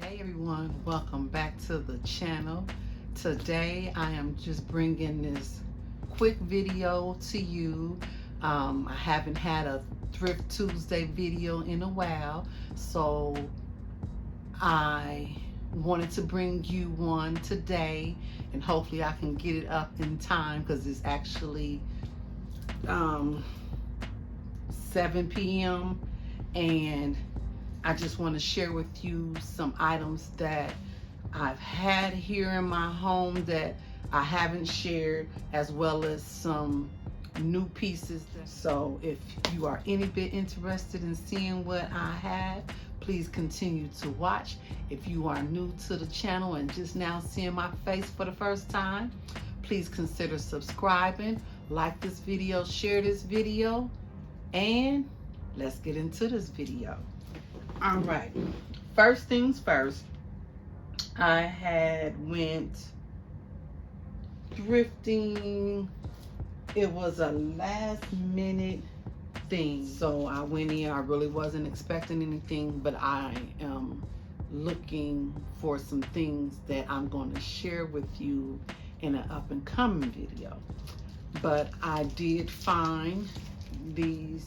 Hey everyone, welcome back to the channel. Today I am just bringing this quick video to you. I haven't had a Thrift Tuesday video in a while, so I wanted to bring you one today, and hopefully I can get it up in time because it's actually um, 7 p.m. and I just want to share with you some items that I've had here in my home that I haven't shared, as well as some new pieces. So if you are any bit interested in seeing what I have, please continue to watch. If you are new to the channel and just now seeing my face for the first time, please consider subscribing, like this video, share this video, and let's get into this video. All right, first things first, I had went thrifting. It was a last minute thing, so I went in. I really wasn't expecting anything, but I am looking for some things that I'm going to share with you in an up and coming video. But I did find these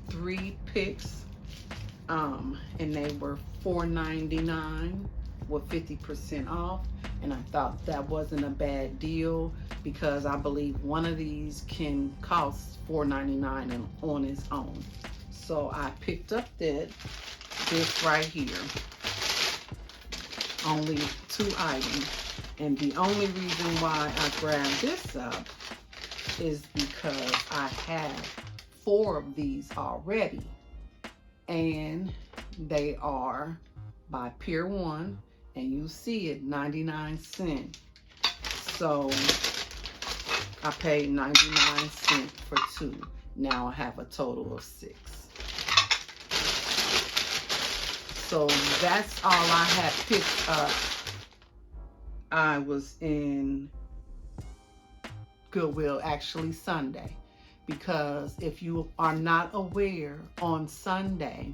3 picks, and they were $4.99 with 50% off, and I thought that wasn't a bad deal because I believe one of these can cost $4.99 on its own. So I picked up this right here, only 2 items, and the only reason why I grabbed this up is because I have 4 of these already, and they are by Pier 1, and you see it, 99 cents. So I paid 99 cents for 2. Now I have a total of 6. So that's all I had picked up. I was in Goodwill actually Sunday, because if you are not aware, on Sunday,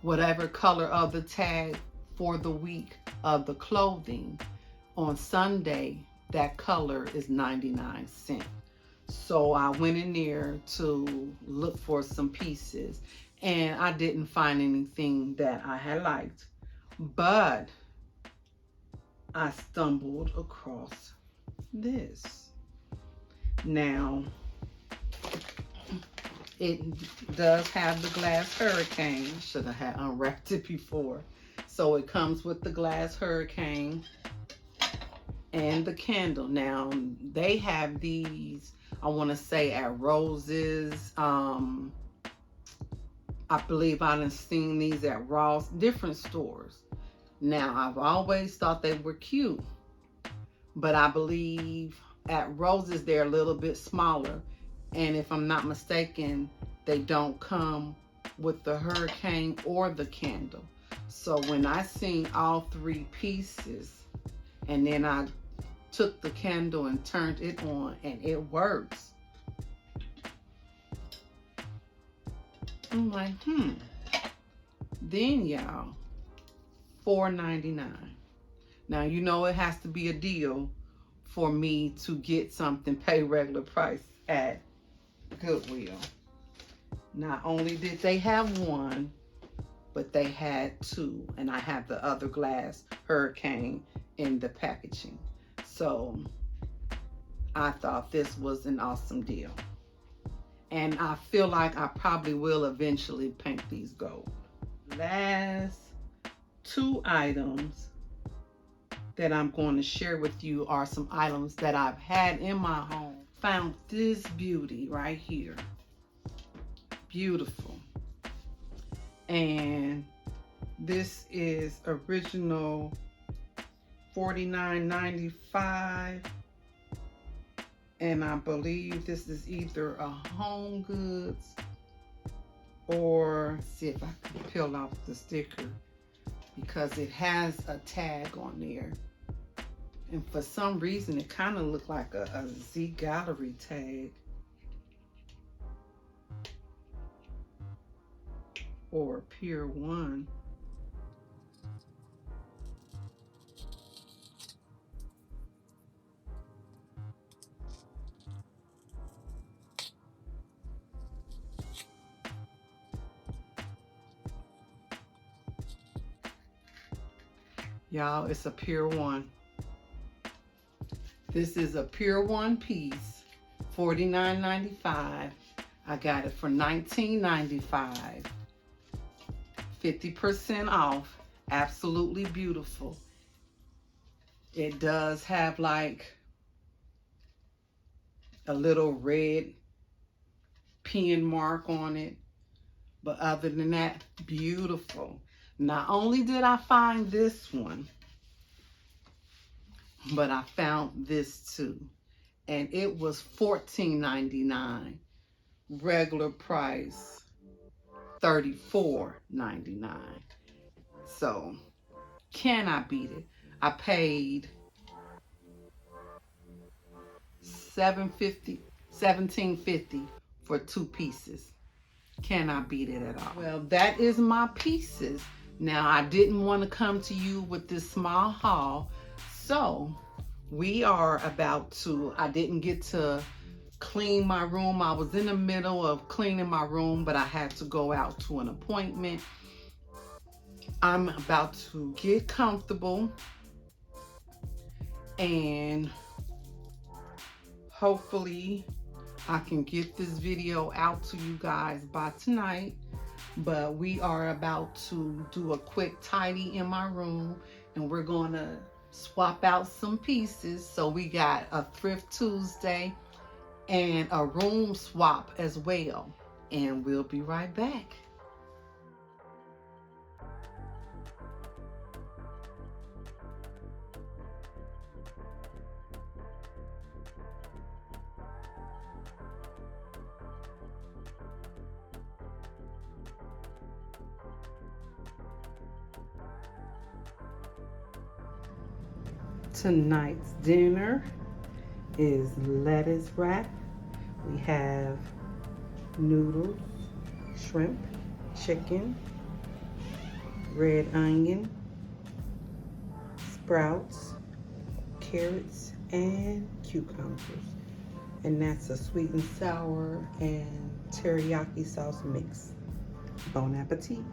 whatever color of the tag for the week of the clothing, on Sunday, that color is 99 cents. So I went in there to look for some pieces, and I didn't find anything that I had liked, but I stumbled across this. Now, it does have the glass hurricane. Should have had unwrapped it before. So it comes with the glass hurricane and the candle. Now, they have these, I want to say, at Roses. I believe I've seen these at Ross, different stores. Now, I've always thought they were cute, but I believe at Roses they're a little bit smaller. And if I'm not mistaken, they don't come with the hurricane or the candle. So when I seen all 3 pieces, and then I took the candle and turned it on, and it works, I'm like, Then y'all, $4.99. Now, you know it has to be a deal for me to get something pay regular price at Goodwill. Not only did they have 1, but they had 2, and I have the other glass hurricane in the packaging. So I thought this was an awesome deal, and I feel like I probably will eventually paint these gold. Last 2 items that I'm going to share with you are some items that I've had in my home. Found this beauty right here. Beautiful. And this is original $49.95, and I believe this is either a Home Goods, or see if I can peel off the sticker, because it has a tag on there, and for some reason it kind of looked like a Z Gallery tag, or Pier 1. Y'all, it's a pure one. This is a pure one piece, $49.95. I got it for $19.95. 50% off. Absolutely beautiful. It does have like a little red pin mark on it. But other than that, beautiful. Not only did I find this one, but I found this too. And it was $14.99. Regular price, $34.99. So, cannot beat it. I paid $17.50 for 2 pieces. Cannot beat it at all. Well, that is my pieces. Now, I didn't want to come to you with this small haul, so we are about to, I didn't get to clean my room. I was in the middle of cleaning my room, but I had to go out to an appointment. I'm about to get comfortable and hopefully I can get this video out to you guys by tonight. But we are about to do a quick tidy in my room, and we're going to swap out some pieces. So we got a Thrift Tuesday and a room swap as well. And we'll be right back. Tonight's dinner is lettuce wrap. We have noodles, shrimp, chicken, red onion, sprouts, carrots, and cucumbers. And that's a sweet and sour and teriyaki sauce mix. Bon appetit.